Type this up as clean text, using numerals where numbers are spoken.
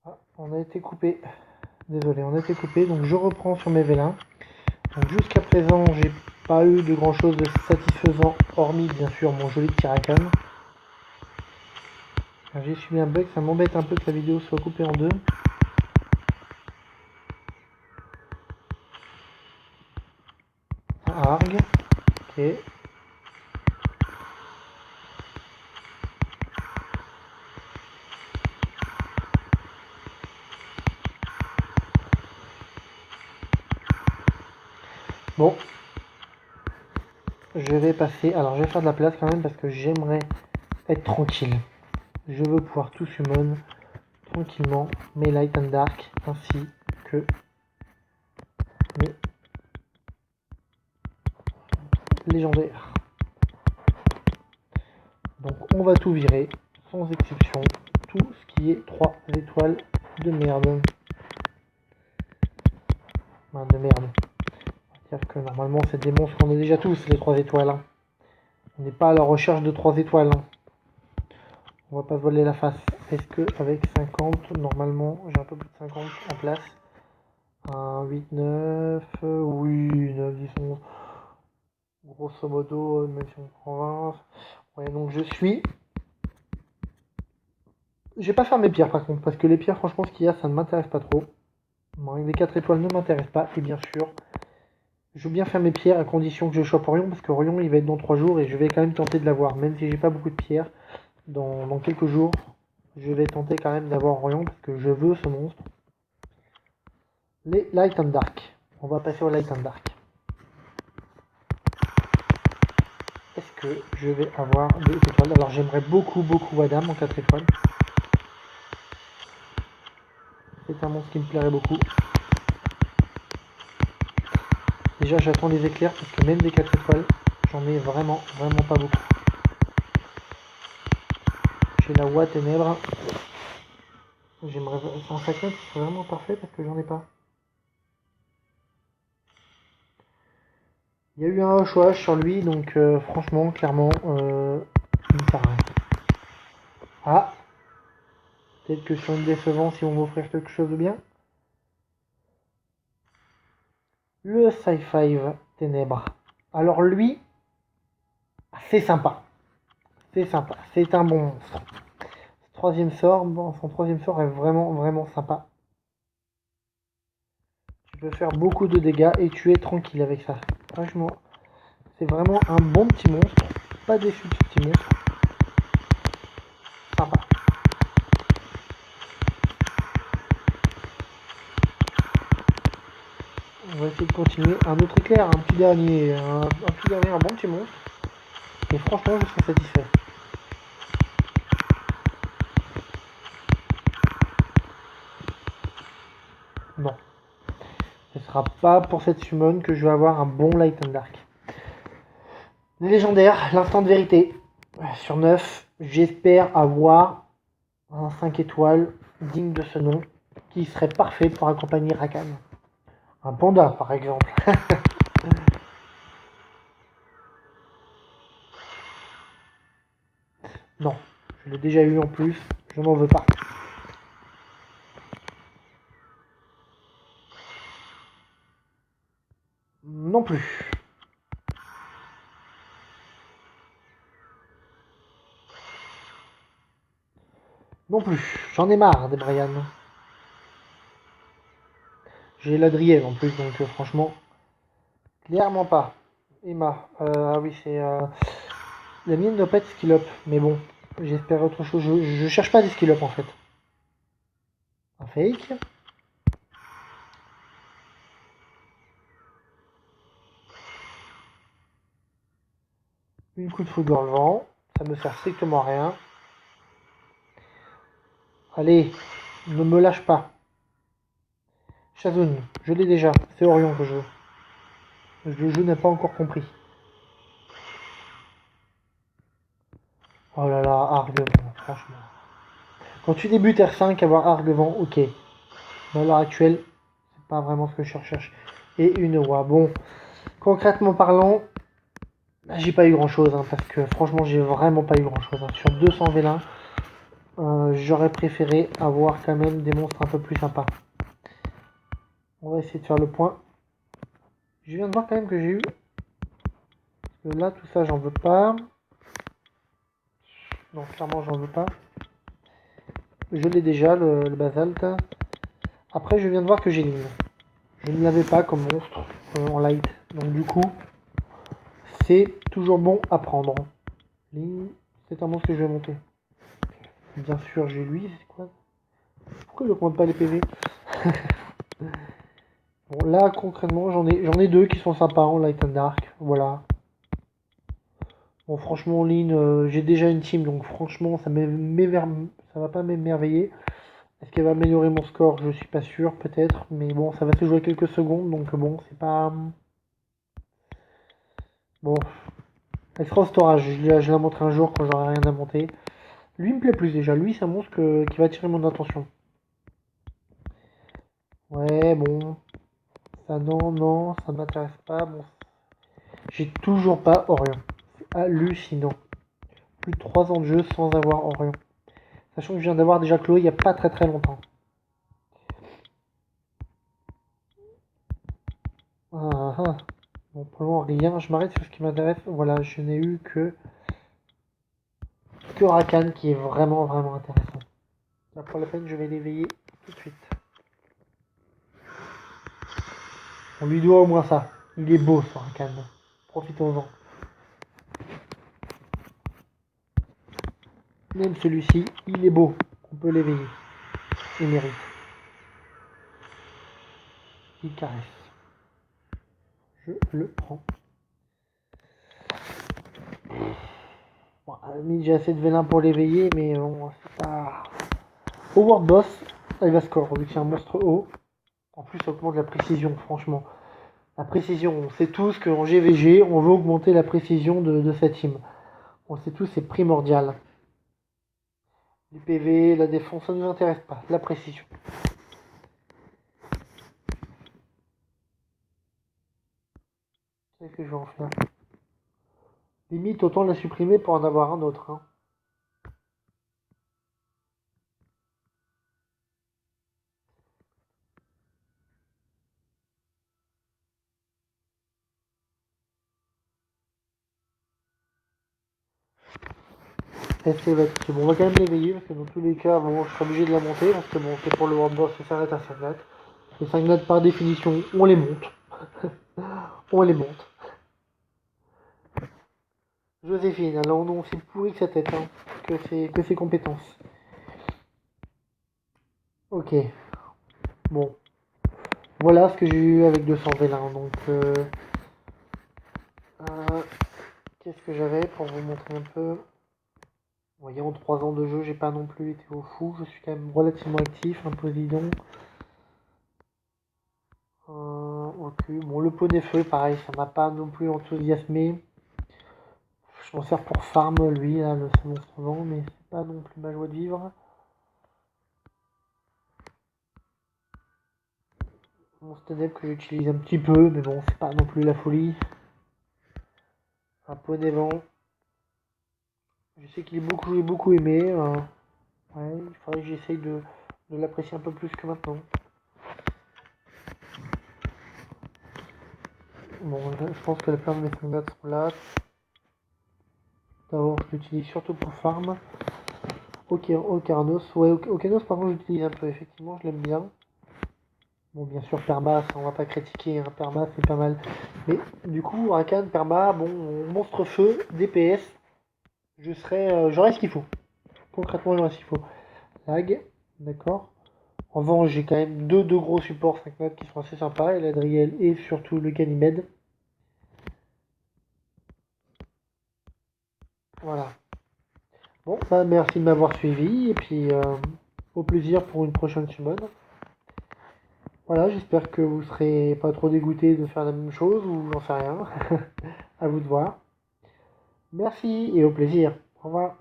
Ah, on a été coupé. Désolé, on a été coupé. Donc je reprends sur mes vélins. Donc jusqu'à présent, j'ai pas eu de grand chose de satisfaisant, hormis bien sûr mon joli Tiracan. J'ai subi un bug, ça m'embête un peu que la vidéo soit coupée en deux. Un Arg, ok. Bon, je vais passer. Alors, je vais faire de la place quand même parce que j'aimerais être tranquille. Je veux pouvoir tout summon tranquillement mes Light and Dark ainsi que mes légendaires. Donc, on va tout virer sans exception. Tout ce qui est 3 étoiles de merde. Enfin, de merde. C'est-à-dire que normalement, c'est des monstres qu'on a déjà tous, les 3 étoiles. Hein. On n'est pas à la recherche de 3 étoiles. Hein. On va pas se voiler la face. Est-ce que avec 50, normalement, j'ai un peu plus de 50 en place. 1, 8, 9, oui, 9, 10, 11. Grosso modo, même si on prend 20. Ouais, donc je suis. Je vais pas faire mes pierres par contre, parce que les pierres, franchement, ce qu'il y a, ça ne m'intéresse pas trop. Bon, les 4 étoiles ne m'intéressent pas, et bien sûr, je veux bien faire mes pierres à condition que je chope Orion, parce que Orion il va être dans 3 jours et je vais quand même tenter de l'avoir, même si j'ai pas beaucoup de pierres. Dans quelques jours, je vais tenter quand même d'avoir Orion, parce que je veux ce monstre. Les Light and Dark. On va passer au Light and Dark. Est-ce que je vais avoir des étoiles? Alors j'aimerais beaucoup Adam en 4 étoiles. C'est un monstre qui me plairait beaucoup. Déjà j'attends les éclairs parce que même des 4 étoiles, j'en ai vraiment pas beaucoup. J'ai la Voix Ténèbres. J'aimerais. C'est un facteur qui serait vraiment parfait parce que j'en ai pas. Il y a eu un HOH sur lui, donc franchement, clairement, il ne sert à rien. Ah, peut-être que sur une décevance, ils vont m'offrir quelque chose de bien. Le Sci-Fi Ténèbres. Alors lui, c'est sympa. C'est sympa. C'est un bon monstre. Son troisième sort est vraiment sympa. Tu peux faire beaucoup de dégâts et tu es tranquille avec ça. Franchement, c'est vraiment un bon petit monstre. Pas déçu de ce petit monstre. Sympa. On va essayer de continuer. Un autre éclair, un petit dernier, un bon petit monstre. Et franchement, je serais satisfait. Non. Ce sera pas pour cette summon que je vais avoir un bon Light and Dark. Légendaire, l'instant de vérité. Sur 9, j'espère avoir un 5 étoiles digne de ce nom qui serait parfait pour accompagner Rakan. Un panda, par exemple. Non, je l'ai déjà eu en plus, je n'en veux pas. Non plus. Non plus. J'en ai marre des Brian. J'ai l'Adriel en plus, donc franchement, clairement pas. Emma, ah oui, c'est. La mienne doit pas être skill up, mais bon, j'espère autre chose. Je cherche pas des skill up en fait. Un fake. Une coup de foudre dans le vent. Ça me sert strictement à rien. Allez, ne me lâche pas. Shazun, je l'ai déjà. C'est Orion que je veux. Le jeu n'a pas encore compris. Oh là là, Argevent, franchement. Quand tu débutes R5, avoir Argevent, ok. Mais à l'heure actuelle, c'est pas vraiment ce que je recherche. Et une oie. Bon, concrètement parlant, j'ai pas eu grand chose, hein, parce que franchement, j'ai vraiment pas eu grand chose. Hein. Sur 200 vélins, J'aurais préféré avoir quand même des monstres un peu plus sympas. On va essayer de faire le point. Je viens de voir quand même que j'ai eu... Parce que là, tout ça, j'en veux pas. Non, clairement, j'en veux pas. Je l'ai déjà, le basalte. Après, je viens de voir que j'ai l'île. Je ne l'avais pas comme monstre en light. Donc du coup, c'est toujours bon à prendre. Ligne, c'est un monstre que je vais monter. Bien sûr, j'ai lui, c'est quoi? Pourquoi je ne compte pas les PV? Bon, là, concrètement, j'en ai deux qui sont sympas en light and dark. Voilà. Bon, franchement, en ligne, j'ai déjà une team, donc franchement, ça va pas m'émerveiller. Est-ce qu'elle va améliorer mon score? Je suis pas sûr, peut-être. Mais bon, ça va se jouer quelques secondes, donc bon, c'est pas... Bon, elle sera au storage. Je la montre un jour quand j'aurai rien à monter. Lui il me plaît plus déjà. Lui, c'est un monstre qui va attirer mon attention. Ouais, bon. Ça, non, ça m'intéresse pas. Bon, j'ai toujours pas Orion. C'est hallucinant. Plus de 3 ans de jeu sans avoir Orion. Sachant que je viens d'avoir déjà Chloé il y a pas très longtemps. Ah, ah. Bon, pour le moment, rien. Je m'arrête sur ce qui m'intéresse. Voilà, je n'ai eu que Rakan qui est vraiment intéressant. Là, pour la peine, je vais l'éveiller tout de suite. On lui doit au moins ça. Il est beau, ce Rakan. Profitons-en. Même celui-ci, il est beau. On peut l'éveiller. Il mérite. Il caresse. Je le prends. Bon, j'ai assez de vélin pour l'éveiller, mais bon, c'est pas... Au World Boss, il va score, vu que c'est un monstre haut. En plus, ça augmente la précision, franchement. La précision, on sait tous qu'en GVG, on veut augmenter la précision de sa team. On sait tous, c'est primordial. Les PV, la défense, ça ne nous intéresse pas. La précision. Qu'est-ce que je vais en faire? Limite, autant la supprimer pour en avoir un autre. Hein. Est-ce qu'elle va être... Bon, on va quand même l'éveiller, parce que dans tous les cas, bon, je serai obligé de la monter, parce que bon, c'est pour le World Boss, ça s'arrête à 5 notes. Les 5 notes, par définition, on les monte. On les monte. Joséphine, alors non, c'est pourri que sa tête, hein, que ses compétences. Ok, bon. Voilà ce que j'ai eu avec 200 vélins, donc... qu'est-ce que j'avais pour vous montrer un peu? Vous voyez, en 3 ans de jeu, j'ai pas non plus été au fou, je suis quand même relativement actif, un Poséidon. Ok, bon, le poney feu, pareil, ça m'a pas non plus enthousiasmé. Je m'en sers pour farm, lui, là, le monstre vent, mais c'est pas non plus ma joie de vivre. Mon stand-up que j'utilise un petit peu, mais bon, c'est pas non plus la folie. Un poney vent. Je sais qu'il est beaucoup aimé. Ouais, il faudrait que j'essaye de l'apprécier un peu plus que maintenant. Bon, je pense que la plupart de mes soldats sont là. D'abord, je l'utilise surtout pour farm. Ocarnos, ouais, Ocarnos par contre j'utilise un peu, effectivement, je l'aime bien. Bon, bien sûr, Perma, ça on va pas critiquer, hein. Perma c'est pas mal. Mais du coup, Rakan, Perma, bon, monstre feu, DPS, j'aurai ce qu'il faut. Concrètement, j'aurai ce qu'il faut. Lag, d'accord. En revanche, j'ai quand même deux gros supports 5 notes qui sont assez sympas, et l'Adriel et surtout le Ganymède. Voilà. Bon, bah merci de m'avoir suivi, et puis au plaisir pour une prochaine summon. Voilà, j'espère que vous serez pas trop dégoûté de faire la même chose, ou j'en sais rien. À vous de voir. Merci et au plaisir. Au revoir.